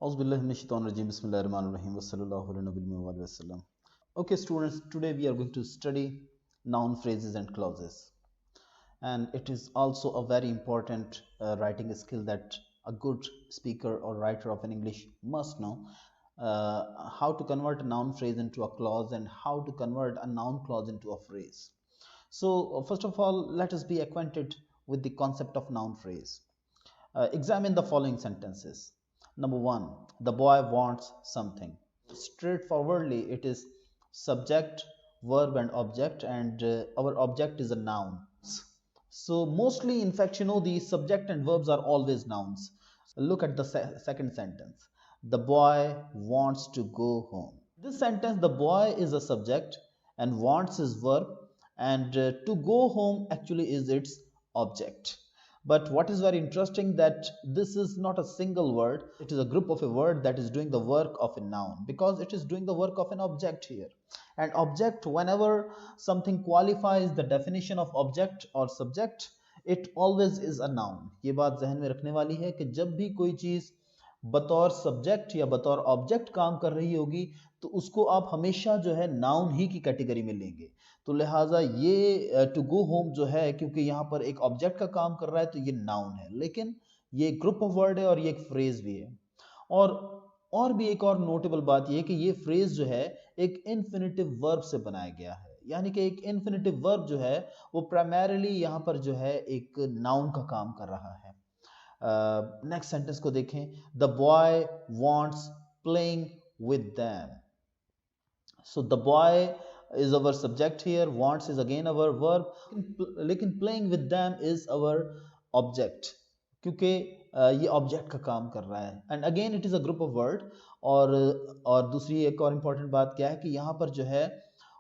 Auzubillahiminash-shaytanir-rajim. Bismillahir-rahmanir-rahim. Wassallallahu ala nabiyil wa alihi wasallam. Okay, students, today we are going to study noun phrases and clauses. And it is also a very important writing skill that a good speaker or writer of an English must know. How to convert a noun phrase into a clause and how to convert a noun clause into a phrase. So, first of all, let us be acquainted with the concept of noun phrase. Examine the following sentences. Number one, the boy wants something. Straightforwardly, it is subject, verb, and object, and our object is a noun. So, mostly, in fact, the subject and verbs are always nouns. Look at the second sentence. The boy wants to go home. This sentence, the boy is a subject and wants is verb, and to go home actually is its object. But what is very interesting that this is not a single word, it is a group of a word that is doing the work of a noun, because it is doing the work of an object here. And object, whenever something qualifies the definition of object or subject, it always is a noun. ये बात जहन में रखने वाली है कि जब भी कोई चीज बतौर सब्जेक्ट या बतौर ऑब्जेक्ट काम कर रही होगी तो उसको आप हमेशा जो है नाउन ही की कैटेगरी में लेंगे। तो लिहाजा ये टू गो होम जो है, क्योंकि यहाँ पर एक ऑब्जेक्ट का काम कर रहा है तो ये नाउन है, लेकिन ये ग्रुप ऑफ वर्ड है और ये एक फ्रेज भी है। और भी एक और नोटेबल बात ये है कि ये फ्रेज जो है एक इन्फिनिटिव वर्ब से बनाया गया है, यानी कि एक इन्फिनिटिव वर्ब जो है वो प्राइमरीली यहाँ पर जो है एक नाउन का काम कर रहा है। नेक्स्ट सेंटेंस को देखें, the boy wants playing with them. So the boy is our subject here, wants is again our verb, लेकिन playing with them is our object, क्योंकि ये ऑब्जेक्ट का काम कर रहा है। And again it is a group of word. और दूसरी एक और इम्पॉर्टेंट बात क्या है कि यहाँ पर जो है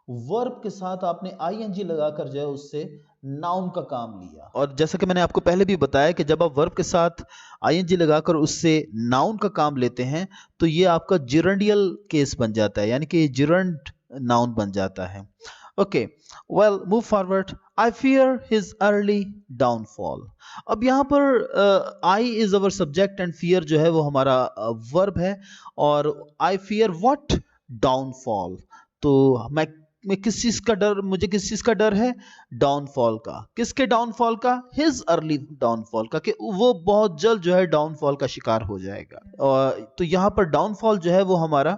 वर्ब के साथ आपने आईएनजी लगाकर जो है उससे नाउन का काम लिया। और जैसा कि मैंने आपको पहले भी बताया कि जब आप वर्ब के साथ आईएनजी लगाकर उससे नाउन का काम लेते हैं तो ये आपका जिरंडियल केस बन जाता है, यानी कि ये जिरंड नाउन बन जाता है। Okay, well move forward. I fear his early downfall. अब यहाँ पर I is our subject and fear जो है वो हमारा वर्ब है, और आई फियर व्हाट डाउनफॉल। तो मैं किस चीज का डर, मुझे किस चीज का डर है? डाउनफॉल का। किसके डाउनफॉल का? हिज अर्ली डाउनफॉल का, कि वो बहुत जल्द जो है डाउनफॉल का शिकार हो जाएगा। तो यहाँ पर डाउनफॉल जो है वो हमारा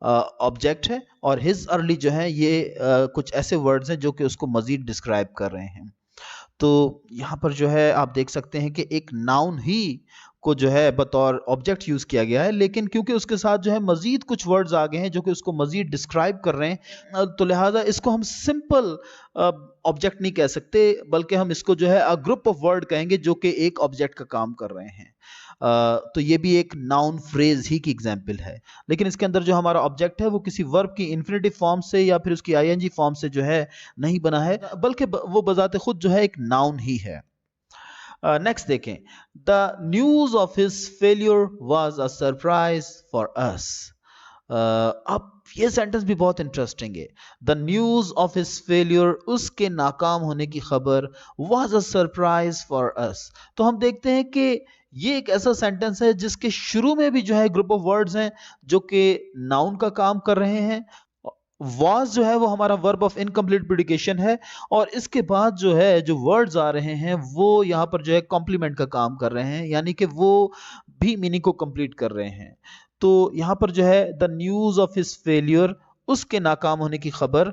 ऑब्जेक्ट है, और हिज अर्ली जो है ये कुछ ऐसे वर्ड्स हैं जो कि उसको मजीद डिस्क्राइब कर रहे हैं। तो यहाँ पर जो है आप देख सकते हैं कि एक नाउन ही को जो है बतौर ऑब्जेक्ट यूज किया गया है, लेकिन क्योंकि उसके साथ जो है मजीद कुछ वर्ड्स आ गए हैं जो कि उसको मजीद डिस्क्राइब कर रहे हैं, तो लिहाजा इसको हम सिंपल ऑब्जेक्ट नहीं कह सकते, बल्कि हम इसको जो है अ ग्रुप ऑफ वर्ड कहेंगे जो कि एक ऑब्जेक्ट का काम कर रहे हैं। तो ये भी एक नाउन फ्रेज ही की एग्जाम्पल है, लेकिन इसके अंदर जो हमारा ऑब्जेक्ट है वो किसी वर्ब की इन्फिनिटिव फॉर्म से या फिर उसकी आईएनजी फॉर्म से जो है नहीं बना है, बल्कि वो बजाते खुद जो है एक नाउन ही है। नेक्स्ट देखें, the news of his failure was a surprise for अस। अब ये सेंटेंस भी बहुत इंटरेस्टिंग है। The news of his failure, उसके नाकाम होने की खबर, वाज अ सरप्राइज फॉर अस। तो हम देखते हैं कि ये एक ऐसा सेंटेंस है जिसके शुरू में भी जो है ग्रुप ऑफ वर्ड्स हैं जो कि नाउन का काम कर रहे हैं। वाज जो है वो हमारा वर्ब ऑफ इनकम्प्लीट प्रेडिकेशन है, और इसके बाद जो है जो वर्ड्स आ रहे हैं वो यहाँ पर जो है कॉम्प्लीमेंट का काम कर रहे हैं, यानी कि वो भी मीनिंग को कंप्लीट कर रहे हैं। तो यहाँ पर जो है the news of his failure, उसके नाकाम होने की खबर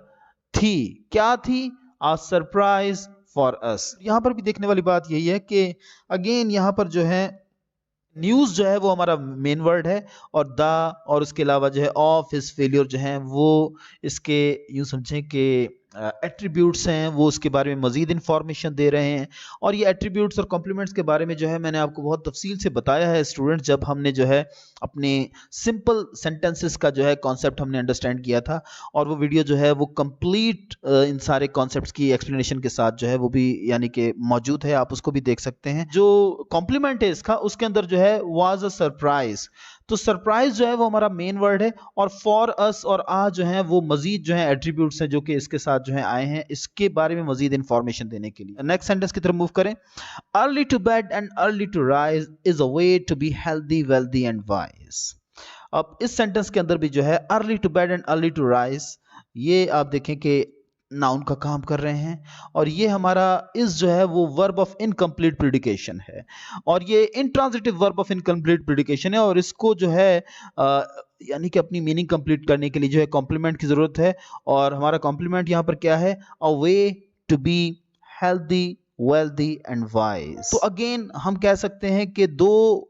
थी। क्या थी? आ सरप्राइज फॉर अस। यहाँ पर भी देखने वाली बात यही है कि अगेन यहाँ पर जो है न्यूज जो है वो हमारा मेन वर्ड है, और द और उसके अलावा जो है ऑफ हिज फेलियर जो है वो इसके यूं समझें कि एट्रीब्यूट्स हैं, वो उसके बारे में मजीद इंफॉर्मेशन दे रहे हैं। और ये एट्रीब्यूट्स और कॉम्प्लीमेंट्स के बारे में जो है मैंने आपको बहुत तफसील से बताया है स्टूडेंट्स, जब हमने जो है अपने सिंपल सेंटेंसेस का जो है कॉन्सेप्ट हमने अंडरस्टैंड किया था, और वो वीडियो जो है वो कंप्लीट इन सारे कॉन्सेप्ट्स की एक्सप्लेनेशन के साथ जो है वो भी यानी कि मौजूद है, आप उसको भी देख सकते हैं। जो कॉम्प्लीमेंट है इसका, उसके अंदर जो है वाज अ सरप्राइज, तो सरप्राइज जो है वो हमारा मेन वर्ड है, और फॉर अस और आ जो है वो मजीद जो है एट्रीब्यूट्स हैं जो कि इसके साथ जो है आए हैं इसके बारे में मजीद इंफॉर्मेशन देने के लिए। नेक्स्ट सेंटेंस की तरफ मूव करें। Early to bed and early to rise is a way to be healthy, wealthy and wise. अब इस सेंटेंस के अंदर भी जो है early to bed and early to rise, ये आप देखें कि नाउन का काम कर रहे हैं, और ये हमारा इस जो है वो वर्ब ऑफ इनकम्प्लीट प्रिडिकेशन है, और ये इंट्रांजिटिव वर्ब ऑफ इनकम्प्लीट प्रिडिकेशन है, और इसको जो है यानी कि अपनी मीनिंग कंप्लीट करने के लिए जो है कॉम्प्लीमेंट की जरूरत है, और हमारा कॉम्प्लीमेंट यहाँ पर क्या है, a way to be healthy, wealthy and wise. तो अगेन हम कह सकते हैं कि दो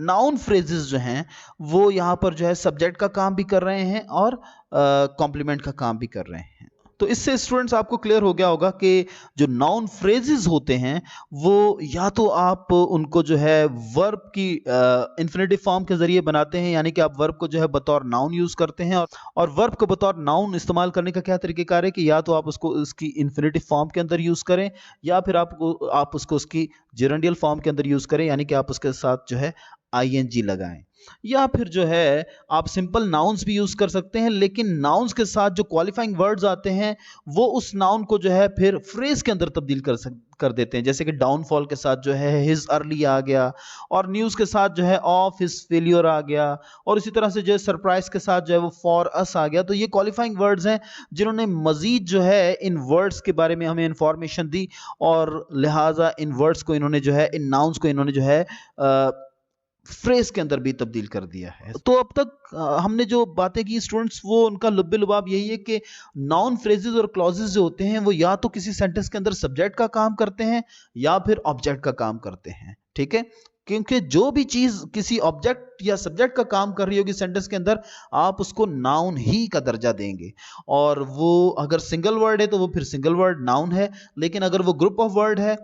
नाउन फ्रेजेस जो हैं वो यहाँ पर जो है सब्जेक्ट का काम भी कर रहे हैं और कॉम्प्लीमेंट का काम भी कर रहे हैं। तो इससे स्टूडेंट्स आपको क्लियर हो गया होगा कि जो नाउन फ्रेजेस होते हैं वो या तो आप उनको जो है वर्ब की इंफिनिटिव फॉर्म के जरिए बनाते हैं, यानी कि आप वर्ब को जो है बतौर नाउन यूज करते हैं, और वर्ब को बतौर नाउन इस्तेमाल करने का क्या तरीकेकार है कि या तो आप उसको उसकी इंफिनिटिव फॉर्म के अंदर यूज करें, या फिर आप उसको उसकी जेरेंडियल फॉर्म के अंदर यूज करें, यानी कि आप उसके साथ जो है आईएनजी लगाएं, या फिर जो है आप सिंपल नाउन्स भी यूज कर सकते हैं, लेकिन नाउन्स के साथ जो क्वालिफाइंग वर्ड्स आते हैं वो उस नाउन को जो है फिर फ्रेज के अंदर तब्दील कर देते हैं। जैसे कि डाउनफॉल के साथ जो है हिज अर्ली आ गया, और न्यूज के साथ जो है ऑफ हिज फेलियर आ गया, और इसी तरह से जो है सरप्राइज के साथ जो है वो फॉर अस आ गया। तो ये क्वालिफाइंग वर्ड्स हैं जिन्होंने मजीद जो है इन वर्ड्स के बारे में हमें इंफॉर्मेशन दी, और लिहाजा इन वर्ड्स को इन्होंने जो है, इन नाउन्स को इन्होंने जो है फ्रेज के अंदर भी तब्दील कर दिया है। तो अब तक हमने जो बातें की स्टूडेंट्स, वो उनका लुब्बे लुबाब यही है कि नाउन फ्रेजेस और क्लॉजेस जो होते हैं वो या तो किसी सेंटेंस के अंदर सब्जेक्ट का काम करते हैं या फिर ऑब्जेक्ट का काम करते हैं, ठीक है, क्योंकि जो भी चीज किसी ऑब्जेक्ट या सब्जेक्ट का काम कर रही होगी सेंटेंस के अंदर, आप उसको नाउन ही का दर्जा देंगे, और वो अगर सिंगल वर्ड है तो वो फिर सिंगल वर्ड नाउन है, लेकिन अगर वो ग्रुप ऑफ वर्ड है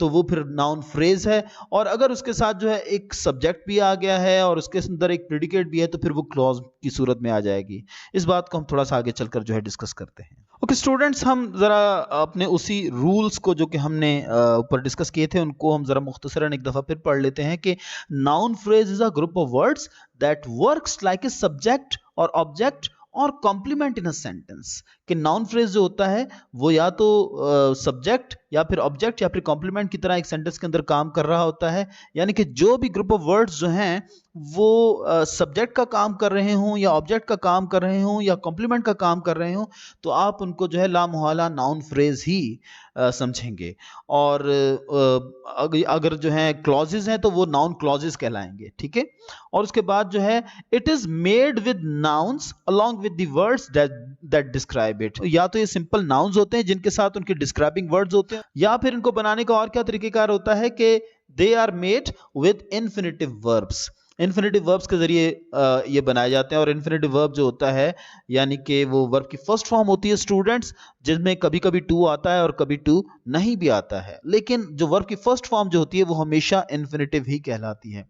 तो वो फिर नाउन फ्रेज है, और अगर उसके साथ जो है एक सब्जेक्ट भी आ गया है और उसके अंदर एक प्रेडिकेट भी है तो फिर वो क्लॉज की सूरत में आ जाएगी। इस बात को हम थोड़ा सा आगे चलकर जो है डिस्कस करते हैं। ओके स्टूडेंट्स, हम जरा अपने उसी रूल्स को जो कि हमने ऊपर डिस्कस किए थे उनको हम जरा मुख्तसरन एक दफा फिर पढ़ लेते हैं कि noun phrase is a group of words that works like a subject और ऑब्जेक्ट और कॉम्प्लीमेंट इन अ सेंटेंस। कि नाउन फ्रेज जो होता है वो या तो सब्जेक्ट या फिर ऑब्जेक्ट या फिर कॉम्प्लीमेंट की तरह एक सेंटेंस के अंदर काम कर रहा होता है, यानी कि जो भी ग्रुप ऑफ वर्ड्स जो हैं वो सब्जेक्ट का काम कर रहे हों या ऑब्जेक्ट का काम कर रहे हों या कॉम्प्लीमेंट का काम कर रहे हों, तो आप उनको जो है लामुहाला नाउन फ्रेज ही समझेंगे, और अगर जो है क्लॉजेज हैं तो वो नाउन क्लॉजेज कहलाएंगे, ठीक है। और उसके बाद जो है it is made with nouns along with the words that describe it. या तो ये सिंपल नाउन्स होते हैं जिनके साथ उनके डिस्क्राइबिंग वर्ड्स होते हैं, या फिर इनको बनाने का और क्या तरीकेकार होता है कि they are made with infinitive verbs. Infinitive verbs के जरिए ये बनाए जाते हैं, और इन्फिनिटिव वर्ब जो होता है यानी कि वो वर्ब की फर्स्ट फॉर्म होती है स्टूडेंट्स, जिसमें कभी कभी टू आता है और कभी टू नहीं भी आता है, लेकिन जो वर्ब की फर्स्ट फॉर्म जो होती है वो हमेशा इन्फिनिटिव ही कहलाती है।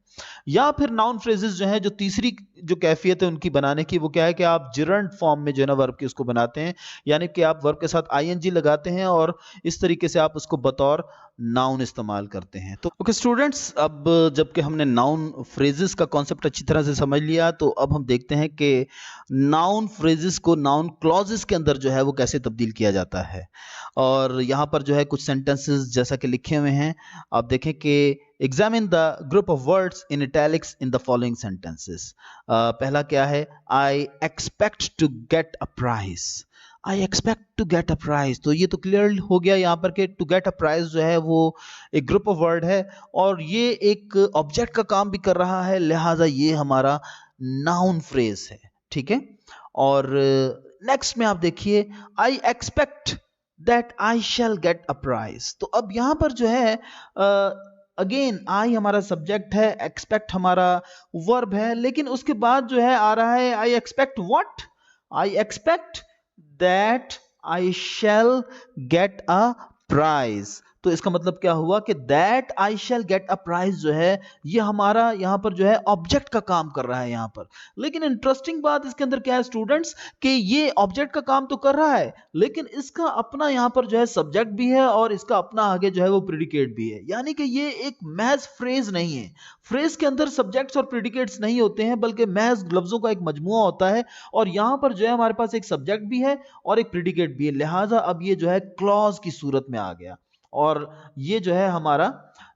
या फिर नाउन फ्रेजेस जो है, जो तीसरी जो कैफियत है उनकी बनाने की, वो क्या है कि आप जिरंट फॉर्म में जो है ना वर्ब की उसको बनाते हैं, यानी कि आप वर्ब के साथ आईएनजी लगाते हैं और इस तरीके से आप उसको बतौर नाउन इस्तेमाल करते हैं। तो ओके स्टूडेंट्स, अब जबकि हमने नाउन फ्रेजेस का कॉन्सेप्ट अच्छी तरह से समझ लिया, तो अब हम देखते हैं कि नाउन फ्रेजेस को नाउन क्लॉजेस के अंदर जो है वो कैसे तब्दील किया जाता है। और यहाँ पर जो है कुछ सेंटेंसेस जैसा कि लिखे हुए हैं, आप देखें कि examine the group of words in italics in the following sentences. पहला क्या है, I expect to get a prize. I expect to get a prize, तो ये तो क्लियर हो गया यहाँ पर कि टू गेट अ प्राइज जो है वो एक ग्रुप ऑफ वर्ड है और ये एक ऑब्जेक्ट का काम भी कर रहा है, लिहाजा ये हमारा नाउन फ्रेज है, ठीक है। और नेक्स्ट में आप देखिए, I expect that I shall get a prize. तो अब यहाँ पर जो है अगेन आई हमारा सब्जेक्ट है, एक्सपेक्ट हमारा वर्ब है, लेकिन उसके बाद जो है आ रहा है I expect what, I expect that I shall get a prize। तो इसका मतलब क्या हुआ कि that I shall get a prize जो है ये हमारा यहाँ पर जो है ऑब्जेक्ट का काम कर रहा है यहाँ पर। लेकिन इंटरेस्टिंग बात इसके अंदर क्या है स्टूडेंट्स कि ये ऑब्जेक्ट का काम तो कर रहा है लेकिन इसका अपना यहाँ पर जो है सब्जेक्ट भी है और इसका अपना आगे जो है वो प्रेडिकेट भी है। यानी कि ये एक महज फ्रेज नहीं है, फ्रेज के अंदर सब्जेक्ट्स और प्रेडिकेट्स नहीं होते हैं बल्कि महज लफ्जों का एक मजमुआ होता है और यहाँ पर जो है हमारे पास एक सब्जेक्ट भी है और एक प्रेडिकेट भी है। लिहाजा अब ये जो है क्लॉज की सूरत में आ गया और ये जो है हमारा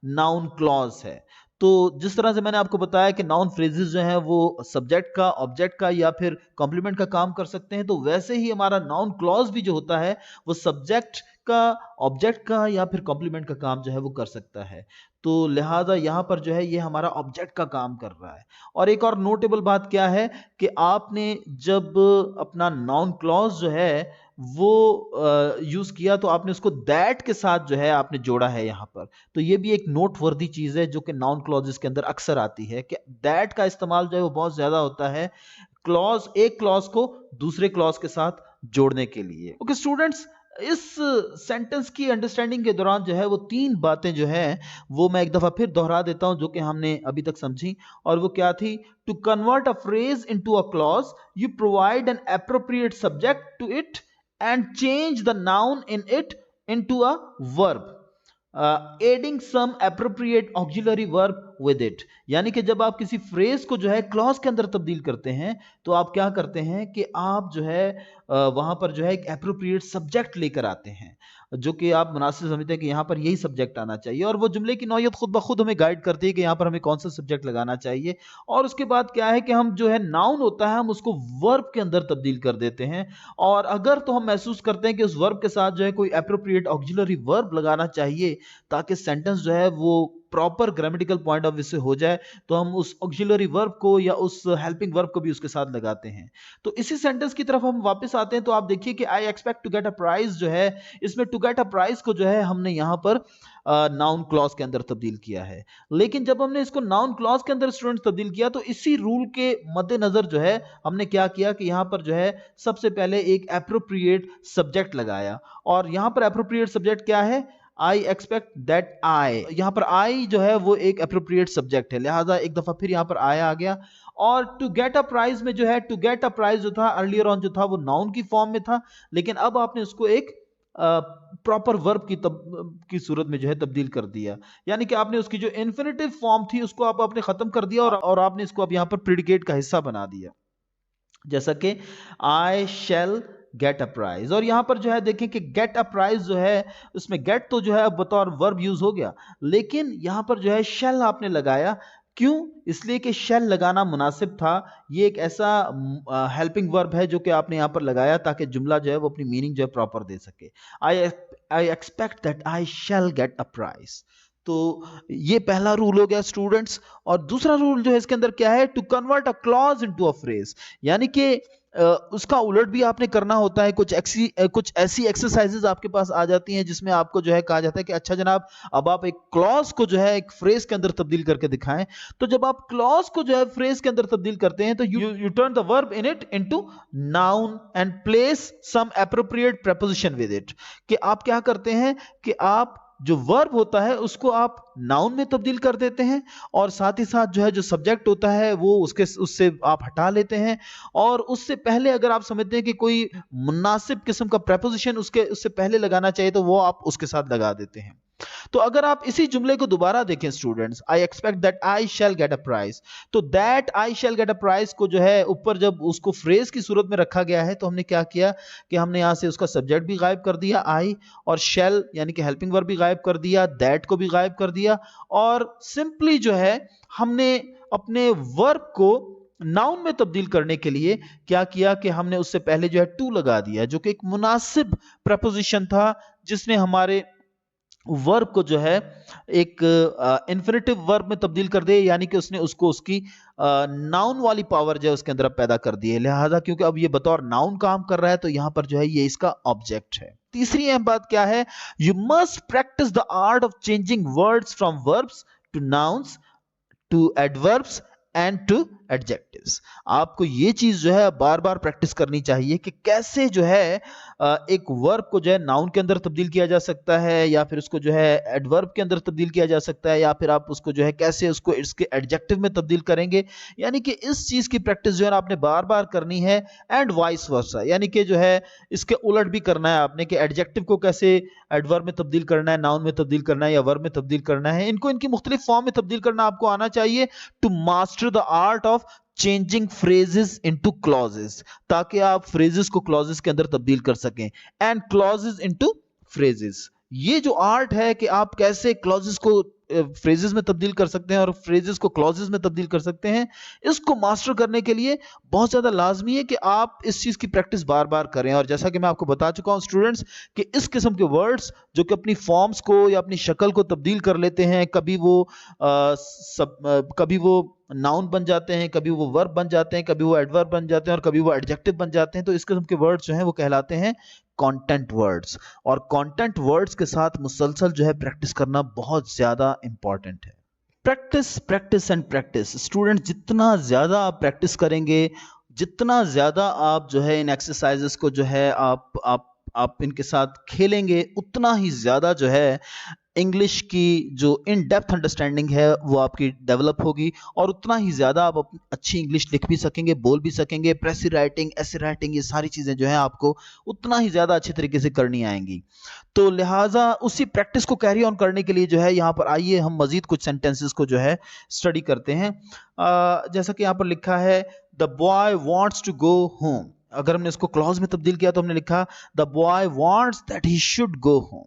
नाउन क्लॉज है। तो जिस तरह से मैंने आपको बताया कि नाउन फ्रेजेस जो हैं वो सब्जेक्ट का, ऑब्जेक्ट का या फिर कॉम्प्लीमेंट का काम कर सकते हैं, तो वैसे ही हमारा नाउन क्लॉज भी जो होता है वो सब्जेक्ट का, ऑब्जेक्ट का या फिर कॉम्प्लीमेंट का काम जो है वो कर सकता है। तो लिहाजा यहाँ पर जो है ये हमारा ऑब्जेक्ट का काम कर रहा है। और एक और नोटेबल बात क्या है कि आपने जब अपना नाउन क्लॉज जो है वो यूज किया तो आपने उसको दैट के साथ जो है आपने जोड़ा है यहाँ पर। तो ये भी एक नोटवर्दी चीज है जो कि नाउन क्लॉजेस के अंदर अक्सर आती है कि दैट का इस्तेमाल जो है वो बहुत ज्यादा होता है क्लॉज, एक क्लॉज को दूसरे क्लॉज के साथ जोड़ने के लिए। ओके स्टूडेंट्स, इस सेंटेंस की अंडरस्टैंडिंग के दौरान जो है वो तीन बातें जो है वो मैं एक दफा फिर दोहरा देता हूं जो कि हमने अभी तक समझी। और वो क्या थी? To convert a phrase into a clause you provide an appropriate subject to it and change the noun in it into a verb, adding some appropriate auxiliary verb with it। यानी कि जब आप किसी फ्रेज को जो है clause के अंदर तब्दील करते हैं तो आप क्या करते हैं कि आप जो है वहां पर जो है एक एप्रोप्रिएट सब्जेक्ट लेकर आते हैं जो कि आप मुनासिब समझते हैं कि यहाँ पर यही सब्जेक्ट आना चाहिए और वो जुमले की नौयत खुद ब खुद हमें गाइड करती है कि यहाँ पर हमें कौन सा सब्जेक्ट लगाना चाहिए। और उसके बाद क्या है कि हम जो है नाउन होता है हम उसको वर्ब के अंदर तब्दील कर देते हैं और अगर तो हम महसूस करते हैं कि उस वर्ब के साथ जो है कोई एप्रोप्रिएट ऑक्सिलरी वर्ब लगाना चाहिए ताकि सेंटेंस जो है वो proper grammatical point of view से हो जाए तो हम उस ऑक्सिलरी वर्ब को या उस हेल्पिंग वर्ब को भी उसके साथ लगाते हैं। तो इसी सेंटेंस की तरफ हम वापस आते हैं तो आप देखिए कि I expect to get a prize जो है इसमें टू गेट अ प्राइज को जो है हमने यहां पर नाउन क्लॉज के अंदर तब्दील किया है। लेकिन जब हमने इसको नाउन क्लॉज के अंदर स्टूडेंट्स तब्दील किया तो इसी रूल के मद्देनजर जो है हमने क्या किया कि यहां पर जो है सबसे पहले एक एप्रोप्रिएट सब्जेक्ट लगाया और यहां पर एप्रोप्रिएट सब्जेक्ट क्या है? आई एक्सपेक्ट दैट आई। यहां पर आई जो है वो एक एप्रोप्रिएट सब्जेक्ट है, लिहाजा एक दफा फिर यहां पर आई आ गया। और टू गेट अ प्राइज में जो है टू गेट अ प्राइज जो था अर्लियर ऑन जो था वो नाउन की फॉर्म में था लेकिन अब आपने उसको एक प्रॉपर वर्ब की सूरत में जो है तब्दील कर दिया। यानी कि आपने उसकी जो इन्फिनिटिव फॉर्म थी उसको आपने खत्म कर दिया और आपने इसको अब यहां पर प्रेडिकेट का हिस्सा बना दिया, जैसा कि आई शैल गेट अ प्राइज। और यहां पर जो है देखें कि गेट अ प्राइज जो है उसमें गेट तो जो है अब बतौर वर्ब यूज हो गया लेकिन यहां पर जो है शैल आपने लगाया। क्यों? इसलिए कि शैल लगाना मुनासिब था। ये एक ऐसा हेल्पिंग वर्ब है जो कि आपने यहां पर लगाया ताकि जुमला जो है वो अपनी मीनिंग जो है प्रॉपर दे सके। I expect that I shall get a prize. तो ये पहला रूल हो गया स्टूडेंट्स। और दूसरा रूल जो है इसके अंदर क्या है? To convert a clause into a phrase, यानी कि उसका उलट भी आपने करना होता है। कुछ ऐसी एक्सरसाइजेज आपके पास आ जाती हैं जिसमें आपको जो है कहा जाता है कि अच्छा जनाब अब आप एक क्लॉज को जो है एक फ्रेज के अंदर तब्दील करके दिखाएं। तो जब आप क्लॉज को जो है फ्रेज के अंदर तब्दील करते हैं तो you turn the verb in it into noun and place some appropriate preposition with it. कि आप क्या करते हैं कि आप जो वर्ब होता है उसको आप नाउन में तब्दील कर देते हैं और साथ ही साथ जो है जो सब्जेक्ट होता है वो उससे आप हटा लेते हैं और उससे पहले अगर आप समझते हैं कि कोई मुनासिब किस्म का प्रेपोजिशन उससे पहले लगाना चाहिए तो वो आप उसके साथ लगा देते हैं। तो अगर आप इसी जुमले को दोबारा देखें students, I expect that I shall get a prize, तो that I shall get a prize को जो है ऊपर जब उसको फ्रेज की सूरत में रखा गया है तो हमने क्या किया कि हमने यहां से उसका सब्जेक्ट भी गायब कर दिया आई और शैल यानी कि हेल्पिंग वर्ब भी गायब कर दिया, दैट को भी गायब कर दिया और सिंपली जो है हमने अपने वर्ब को नाउन में तब्दील करने के लिए क्या किया कि हमने उससे पहले जो है टू लगा दिया जो कि एक मुनासिब प्रपोजिशन था जिसने हमारे वर्ब को जो है एक इन्फिनिटिव वर्ब में तब्दील कर दिया, यानी कि उसने उसको उसकी नाउन वाली पावर जो है उसके अंदर पैदा कर दी है। लिहाजा क्योंकि अब ये बतौर नाउन काम कर रहा है तो यहां पर जो है ये इसका ऑब्जेक्ट है। तीसरी अहम बात क्या है? You must practise the art of changing words from verbs to nouns to adverbs and to adjectives. आपको ये चीज जो है बार बार प्रैक्टिस करनी चाहिए कि कैसे जो है एक वर्ब को जो है नाउन के अंदर तब्दील किया जा सकता है, या फिर उसको जो है एडवर्ब के अंदर तब्दील किया जा सकता है, या फिर आप उसको जो है कैसे उसको इसके एडजेक्टिव में तब्दील करेंगे। यानी कि इस चीज की प्रैक्टिस जो है आपने बार बार करनी है। एंड वाइस वर्सा, यानी कि जो है इसके उलट भी करना है आपने कि एडजेक्टिव को कैसे एडवर्ब में तब्दील करना है, नाउन में तब्दील करना है या वर्ब में तब्दील करना है। इनको इनकी मुख्तलिफ फॉर्म में तब्दील करना आपको आना चाहिए to master the art of changing phrases into clauses, ताकि आप फ्रेजेस को क्लॉजेस के अंदर तब्दील कर सकें। एंड क्लॉजेस इनटू फ्रेजेस, ये जो आर्ट है कि आप कैसे क्लॉजेस को फ्रेजेस में तब्दील कर सकते हैं और फ्रेजेस को क्लॉजेस में तब्दील कर सकते हैं, इसको मास्टर करने के लिए बहुत ज्यादा लाजमी है कि आप इस चीज की प्रैक्टिस बार बार करें। और जैसा कि मैं आपको बता चुका हूं स्टूडेंट्स कि इस किस्म के वर्ड्स जो कि अपनी फॉर्म्स को या अपनी शक्ल को तब्दील कर लेते हैं, कभी वो नाउन बन जाते हैं, कभी वो वर्ब बन जाते हैं, कभी वो एडवर्ब बन जाते हैं और कभी वो एडजेक्टिव बन जाते हैं, तो इस किस्म के वर्ड्स जो हैं वो कहलाते हैं कंटेंट वर्ड्स। और कंटेंट वर्ड्स के साथ मुसलसल जो है प्रैक्टिस करना बहुत ज्यादा इंपॉर्टेंट है। Practice practice and practice. Student जितना ज्यादा आप प्रैक्टिस करेंगे, जितना ज्यादा आप जो है इन एक्सरसाइजेस को जो है आप इनके साथ खेलेंगे, उतना ही ज्यादा जो है इंग्लिश की जो इन डेप्थ अंडरस्टैंडिंग है वो आपकी डेवलप होगी, और उतना ही ज़्यादा आप अच्छी इंग्लिश लिख भी सकेंगे, बोल भी सकेंगे। प्रेसी राइटिंग, ऐसे राइटिंग, ये सारी चीज़ें जो है आपको उतना ही ज़्यादा अच्छे तरीके से करनी आएंगी। तो लिहाजा उसी प्रैक्टिस को कैरी ऑन करने के लिए जो है यहाँ पर आइए हम मज़ीद कुछ सेंटेंसेस को जो है स्टडी करते हैं। जैसा कि यहाँ पर लिखा है the boy wants to go home. अगर हमने इसको क्लॉज में तब्दील किया तो हमने लिखा the boy wants that he should go home.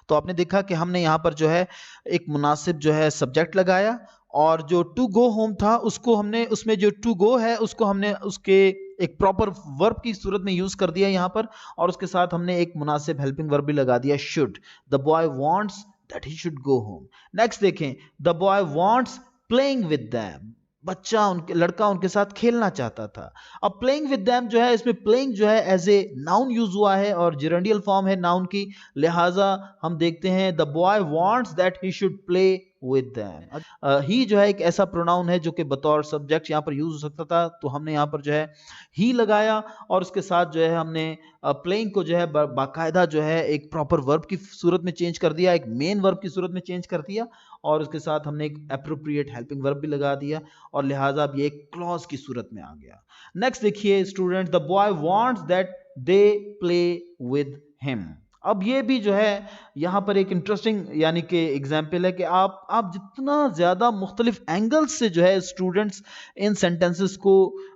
तो आपने देखा कि हमने यहाँ पर जो है एक मुनासिब जो है सब्जेक्ट लगाया, और जो टू गो होम था उसको हमने, उसमें जो टू गो है उसको हमने उसके एक प्रॉपर वर्ब की सूरत में यूज कर दिया यहाँ पर, और उसके साथ हमने एक मुनासिब हेल्पिंग वर्ब भी लगा दिया, should. The boy wants that he should go home. Next देखें, the boy wants playing with them. लड़का उनके साथ खेलना चाहता था। अब प्लेइंग विद देम जो है, इसमें प्लेइंग जो है एज ए नाउन यूज हुआ है और जेरेंडियल फॉर्म है नाउन की, लिहाजा हम देखते हैं the boy wants that he should play with them. He जो है एक ऐसा प्रोनाउन है जो कि बतौर सब्जेक्ट यहाँ पर यूज हो सकता था, तो हमने यहाँ पर जो है ही लगाया, और उसके साथ जो है हमने प्लेइंग को जो है बाकायदा जो है एक प्रॉपर वर्ब की सूरत में चेंज कर दिया, एक मेन वर्ब की सूरत में चेंज कर दिया, और उसके साथ हमने एक एप्रोप्रिएट हेल्पिंग वर्ब भी लगा दिया, और लिहाजा अब ये एक क्लॉज की सूरत में आ गया। नेक्स्ट देखिए student, the boy wants that they play with him. अब ये भी जो है यहाँ पर एक इंटरेस्टिंग यानी कि एग्जाम्पल है कि आप जितना ज़्यादा मुख्तलिफ एंगल्स से जो है स्टूडेंट्स इन सेंटेंसेस को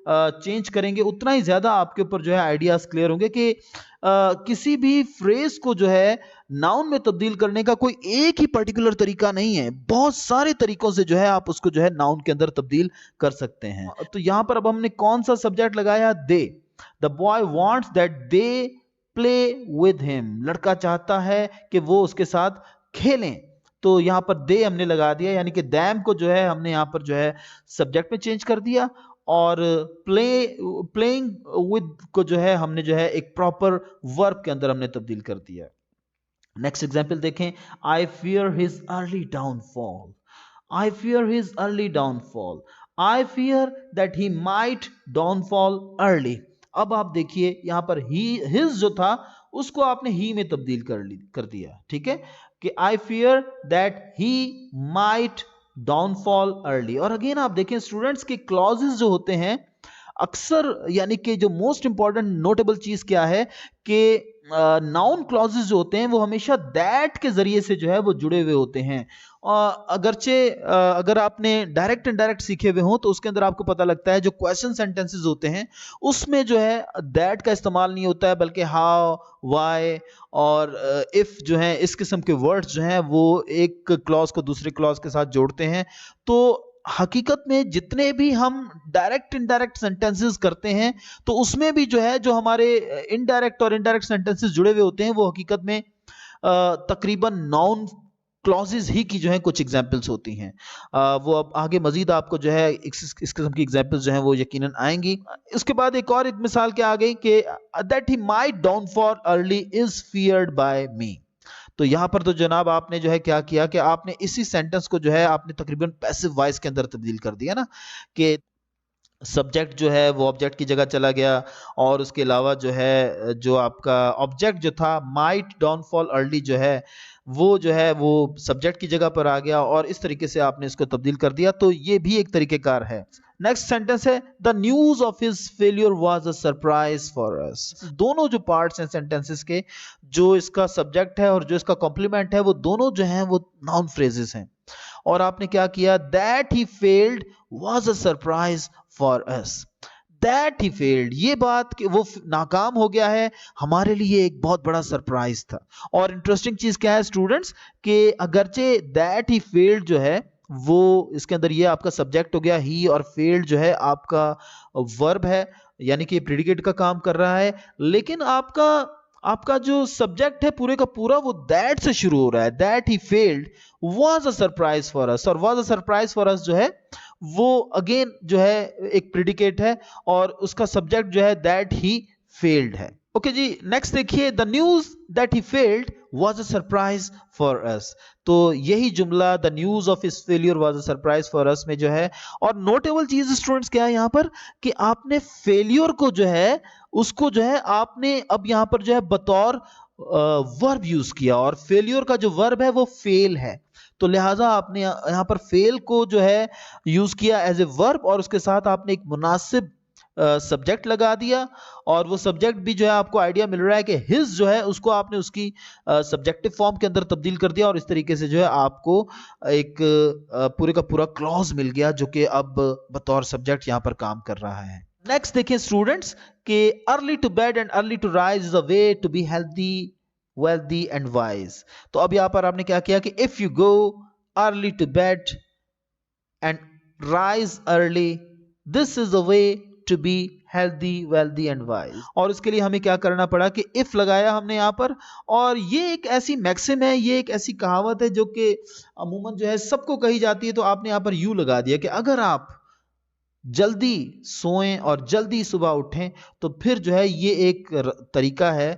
चेंज करेंगे, उतना ही ज़्यादा आपके ऊपर जो है आइडियाज़ क्लियर होंगे कि किसी भी फ्रेज को जो है नाउन में तब्दील करने का कोई एक ही पर्टिकुलर तरीका नहीं है, बहुत सारे तरीकों से जो है आप उसको जो है नाउन के अंदर तब्दील कर सकते हैं। तो यहाँ पर अब हमने कौन सा सब्जेक्ट लगाया, they. The boy wants that they play with him. लड़का चाहता है कि वो उसके साथ खेलें, तो यहाँ पर दे हमने लगा दिया, यानी कि दैम को जो है हमने यहाँ पर जो है सब्जेक्ट में चेंज कर दिया, और प्लेइंग विद को जो है हमने जो है एक प्रॉपर वर्ब के अंदर हमने तब्दील कर दिया। नेक्स्ट एग्जाम्पल देखें, आई fear his early downfall. I fear his early downfall. I fear that he might downfall early. अब आप देखिए यहाँ पर ही, हिज जो था उसको आपने ही में तब्दील कर दिया, ठीक है, कि I fear that he might downfall early. और अगेन आप देखें स्टूडेंट्स के क्लॉजेस जो होते हैं अक्सर, यानी कि जो मोस्ट इंपॉर्टेंट नोटेबल चीज क्या है कि नाउन क्लॉजेस जो होते हैं वो हमेशा दैट के जरिए से जो है वो जुड़े हुए होते हैं। अगरचे अगर आपने डायरेक्ट इनडायरेक्ट सीखे हुए हो तो उसके अंदर आपको पता लगता है जो क्वेश्चन सेंटेंसेस होते हैं उसमें जो है दैट का इस्तेमाल नहीं होता है, बल्कि हाउ, वाई और इफ जो है इस किस्म के वर्ड्स जो हैं वो एक क्लॉज को दूसरे क्लॉज के साथ जोड़ते हैं। तो हकीकत में जितने भी हम डायरेक्ट इनडायरेक्ट सेंटेंसेस करते हैं तो उसमें भी जो है जो हमारे इनडायरेक्ट और इनडायरेक्ट सेंटेंसेस जुड़े हुए होते हैं वो हकीकत में तकरीबन नाउन क्लॉजेज ही की जो है कुछ एग्जाम्पल्स होती हैं। वो अब आगे मजीद आपको जो है इस किस्म की एग्जाम्पल्स जो हैं वो यकीनन आएंगी। इसके बाद एक और एक मिसाल क्या आ गई कि that he might downfall early is feared by me. तो यहाँ पर तो जनाब आपने जो है क्या किया कि आपने इसी सेंटेंस को जो है आपने तकरीबन पैसिव वॉइस के अंदर तब्दील कर दिया ना, कि सब्जेक्ट जो है वो ऑब्जेक्ट की जगह चला गया, और उसके अलावा जो है जो आपका ऑब्जेक्ट जो था माइट डाउनफॉल अर्ली जो है वो सब्जेक्ट की जगह पर आ गया, और इस तरीके से आपने इसको तब्दील कर दिया। तो ये भी एक तरीकेकार है। नेक्स्ट सेंटेंस है the news of his failure was a surprise for अस। दोनों जो पार्ट्स हैं सेंटेंसेस के, जो इसका सब्जेक्ट है और जो इसका कॉम्प्लीमेंट है, वो दोनों जो हैं वो नाउन फ्रेजेस हैं। और आपने क्या किया, that he failed was a surprise for us. That he failed, ये बात कि वो नाकाम हो गया है, हमारे लिए एक बहुत बड़ा सरप्राइज था। और इंटरेस्टिंग चीज क्या है स्टूडेंट्स, कि अगरचे दैट ही फेल्ड जो है वो इसके अंदर ये आपका सब्जेक्ट हो गया ही, और फेल्ड जो है आपका वर्ब है, यानी कि प्रेडिकेट का काम कर रहा है, लेकिन आपका आपका जो सब्जेक्ट है पूरे का पूरा वो दैट से शुरू हो रहा है। That he failed was a surprise for us, और was a surprise for us जो है वो अगेन जो है एक प्रेडिकेट है, और उसका सब्जेक्ट जो है दैट ही फेल्ड है। ओके जी, नेक्स्ट देखिए, the news that he failed was a surprise for अस। तो यही जुमला the news of his failure was a surprise for अस में जो है, और नोटेबल चीज स्टूडेंट्स क्या है यहां पर, कि आपने फेलियर को जो है उसको जो है आपने अब यहां पर जो है बतौर वर्ब यूज किया, और फेलियर का जो वर्ब है वो फेल है, तो लिहाजा आपने यहां पर फेल को जो है यूज किया एज ए वर्ब, और उसके साथ आपने एक मुनासिब सब्जेक्ट लगा दिया, और वो सब्जेक्ट भी जो है आपको आइडिया मिल रहा है कि हिज जो है उसको आपने उसकी सब्जेक्टिव फॉर्म के अंदर तब्दील कर दिया, और इस तरीके से जो है आपको एक पूरे का पूरा क्लॉज मिल गया जो कि अब बतौर सब्जेक्ट यहां पर काम कर रहा है। नेक्स्ट देखिए स्टूडेंट्स, कि early to bed and early to rise is a way to be healthy wealthy and wise. तो अब यहां पर आपने क्या किया कि if you go early to bed and rise early, this is a way to be healthy wealthy and wise. और इसके लिए हमें क्या करना पड़ा कि इफ लगाया हमने यहां पर, और ये एक ऐसी मैक्सिम है, ये एक ऐसी कहावत है जो कि अमूमन जो है सबको कही जाती है, तो आपने यहां पर यू लगा दिया कि अगर आप जल्दी सोएं और जल्दी सुबह उठें तो फिर जो है ये एक तरीका है,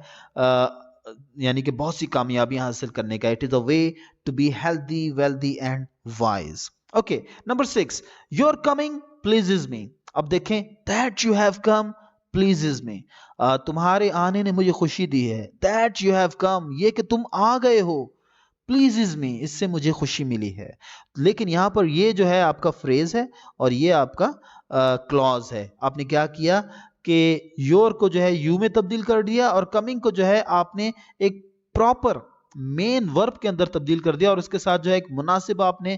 यानी कि बहुत सी कामयाबियां हासिल करने का। It is a way to be healthy wealthy and wise. Okay, number 6, your coming pleases me. अब देखें, that you have come pleases me, तुम्हारे आने ने मुझे खुशी दी है। दैट यू हैव कम, ये कि तुम आ गए हो, प्लीजेज मी, इससे मुझे खुशी मिली है। लेकिन यहां पर ये जो है आपका फ्रेज है, और ये आपका क्लॉज है। आपने क्या किया कि योर को जो है यू में तब्दील कर दिया, और कमिंग को जो है आपने एक प्रॉपर मेन वर्ब के अंदर तब्दील कर दिया, और उसके साथ जो है एक मुनासिब आपने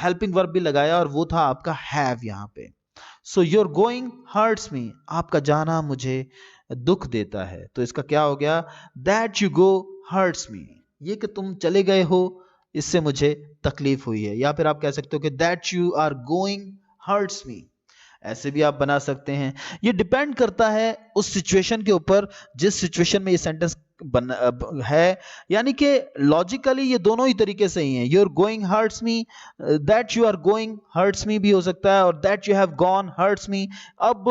हेल्पिंग वर्ब भी लगाया, और वो था आपका हैव यहां पे। सो योर गोइंग हर्ट्स मी, आपका जाना मुझे दुख देता है। तो इसका क्या हो गया, that you go hurts me, ये कि तुम चले गए हो इससे मुझे तकलीफ हुई है। या फिर आप कह सकते हो कि that you are going hurts me, ऐसे भी आप बना सकते हैं। ये डिपेंड करता है उस सिचुएशन के ऊपर जिस सिचुएशन में ये सेंटेंस है, यानी कि लॉजिकली ये दोनों ही तरीके से ही हैं। You're going hurts me, that you are going hurts me भी हो सकता है, और that you have gone hurts me. अब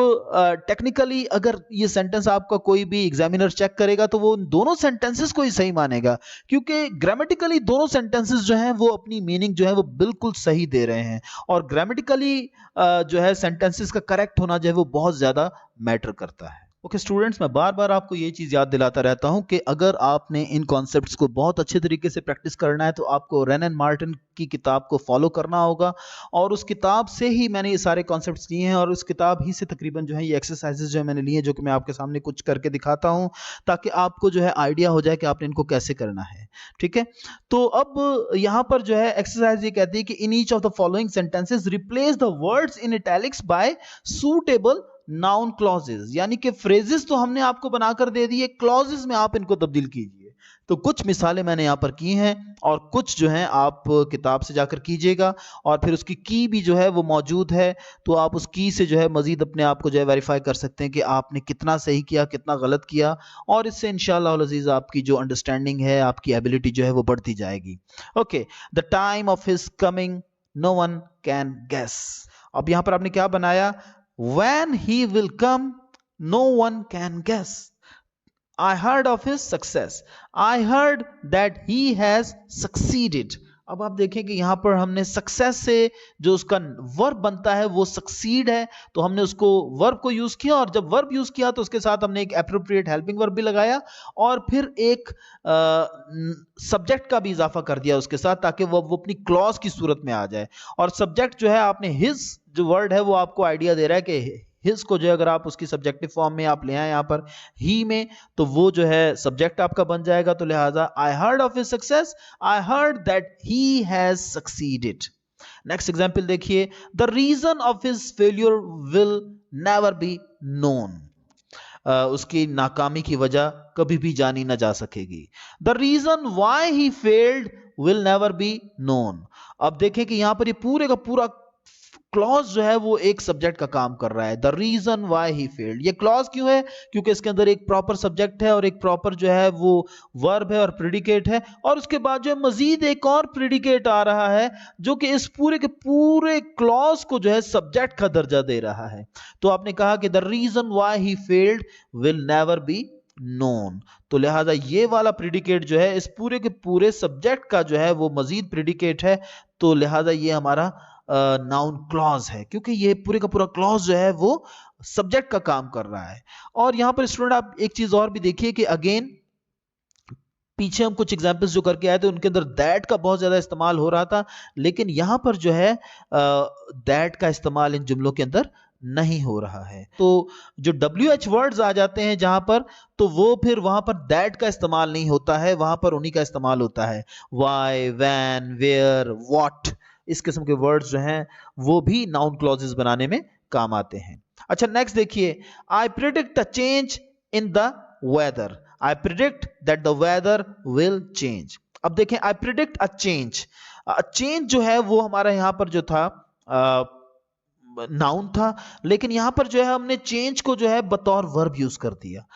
टेक्निकली अगर ये सेंटेंस आपका कोई भी एग्जामिनर चेक करेगा तो वो दोनों सेंटेंसेस को ही सही मानेगा, क्योंकि ग्रामेटिकली दोनों सेंटेंसेस जो हैं वो अपनी मीनिंग जो है वो बिल्कुल सही दे रहे हैं, और ग्रामेटिकली जो है सेंटेंसेस का करेक्ट होना जो है वो बहुत ज्यादा मैटर करता है। ओके स्टूडेंट्स, मैं बार बार आपको ये चीज़ याद दिलाता रहता हूं कि अगर आपने इन कॉन्सेप्ट्स को बहुत अच्छे तरीके से प्रैक्टिस करना है तो आपको रेन एंड मार्टिन की किताब को फॉलो करना होगा, और उस किताब से ही मैंने ये सारे कॉन्सेप्ट्स लिए हैं, और उस किताब ही से तकरीबन जो है ये एक्सरसाइजेज जो है मैंने लिए हैं, जो कि मैं आपके सामने कुछ करके दिखाता हूं, ताकि आपको जो है आइडिया हो जाए कि आपने इनको कैसे करना है। ठीक है, तो अब यहाँ पर जो है एक्सरसाइज ये कहती है कि in each of the following sentences replace the words in italics by suitable noun clauses, यानी कि फ्रेजेस तो हमने आपको बनाकर दे दिए, क्लॉजेज में आप इनको तब्दील कीजिए। तो कुछ मिसालें मैंने यहां पर की हैं, और कुछ जो हैं आप किताब से जाकर कीजिएगा, और फिर उसकी की भी जो है वो मौजूद है, तो आप उस की से जो है मजीद अपने आप को जो है वेरीफाई कर सकते हैं कि आपने कितना सही किया कितना गलत किया, और इससे इंशाअल्लाह अज़ीज़ आपकी जो अंडरस्टैंडिंग है, आपकी एबिलिटी जो है वो बढ़ती जाएगी। Okay, the time of his coming no one can guess. अब यहां पर आपने क्या बनाया, when he will come no one can guess. I heard of his success, I heard that he has succeeded, अब आप देखें कि यहाँ पर हमने सक्सेस से जो उसका वर्ब बनता है वो सक्सीड है, तो हमने उसको वर्ब को यूज किया, और जब वर्ब यूज किया तो उसके साथ हमने एक एप्रोप्रिएट हेल्पिंग वर्ब भी लगाया और फिर एक सब्जेक्ट का भी इजाफा कर दिया उसके साथ, ताकि वो अपनी क्लॉज की सूरत में आ जाए। और सब्जेक्ट जो है आपने हिज जो वर्ड है वो आपको आइडिया दे रहा है कि हिज को जो है अगर आप उसकी सब्जेक्टिव फॉर्म में आप ले आए यहाँ पर ही में, तो वो जो है सब्जेक्ट आपका बन जाएगा। तो लिहाजा I heard of his success, I heard that he has succeeded. Next example देखिए, the reason of his failure will never be known. उसकी नाकामी की वजह कभी भी जानी ना जा सकेगी। The reason why he failed will never be known. अब देखें कि यहां पर ये पूरे का पूरा क्लॉज जो है वो एक सब्जेक्ट का काम कर रहा है। The reason why he failed, ये क्लॉज क्यों है? क्योंकि इसके अंदर एक प्रॉपर सब्जेक्ट है और एक प्रॉपर जो है वो वर्ब है और प्रेडिकेट है, और उसके बाद जो है मजीद एक और प्रेडिकेट आ रहा है जो कि इस पूरे के पूरे क्लॉज को जो है सब्जेक्ट का दर्जा दे रहा है। तो आपने कहा कि the reason why he failed will never be known, तो लिहाजा ये वाला प्रेडिकेट जो है इस पूरे के पूरे सब्जेक्ट का जो है वो मजीद प्रेडिकेट है, तो लिहाजा ये हमारा नाउन क्लॉज है, क्योंकि ये पूरे का पूरा क्लॉज जो है वो सब्जेक्ट का काम कर रहा है। और यहां पर स्टूडेंट आप एक चीज और भी देखिए कि अगेन पीछे हम कुछ एग्जांपल्स जो करके आए थे उनके अंदर दैट का बहुत ज्यादा इस्तेमाल हो रहा था, लेकिन यहां पर जो है दैट का इस्तेमाल इन जुमलों के अंदर नहीं हो रहा है। तो जो WH वर्ड्स आ जाते हैं जहां पर, तो वो फिर वहां पर दैट का इस्तेमाल नहीं होता है, वहां पर उन्हीं का इस्तेमाल होता है। वाई, वैन, वेयर, व्हाट, इस किस्म के वर्ड्स जो हैं वो भी नाउन क्लॉजेस बनाने में काम आते हैं। अच्छा नेक्स्ट देखिए, I predict a change in the weather. I predict that the weather will change. अब देखें, I predict a change, change जो है वो हमारा यहां पर जो था नाउन था, लेकिन यहां पर जो है हमने चेंज को जो है बतौर वर्ब यूज कर दिया।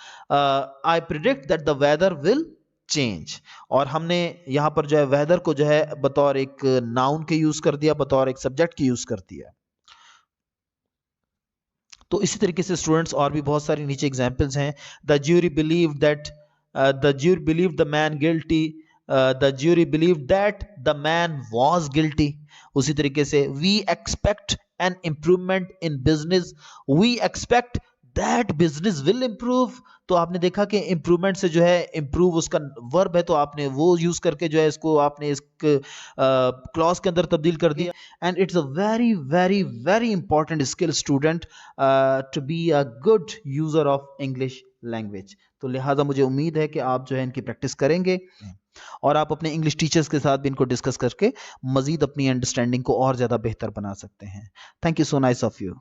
I predict that the weather will change, और हमने यहां पर जो है वेदर को जो है बतौर एक नाउन के यूज कर दिया, बतौर एक सब्जेक्ट के यूज कर दिया। तो इसी तरीके से स्टूडेंट्स और भी बहुत सारी नीचे एग्जांपल्स हैं। The jury believe that the man guilty, the jury believe that the man was guilty. उसी तरीके से we expect an improvement in business, we expect that business will improve. तो आपने देखा कि इंप्रूवमेंट से जो है इंप्रूव उसका वर्ब है, तो आपने वो यूज करके जो है इसको आपने इस क्लॉज के अंदर तब्दील कर दिया। And it's a very very very important skill student to be a good user of English language. तो लिहाजा मुझे उम्मीद है कि आप जो है इनकी प्रैक्टिस करेंगे और आप अपने इंग्लिश टीचर्स के साथ भी इनको डिस्कस करके मजीद अपनी अंडरस्टैंडिंग को और ज़्यादा बेहतर बना सकते हैं। Thank you so nice of you.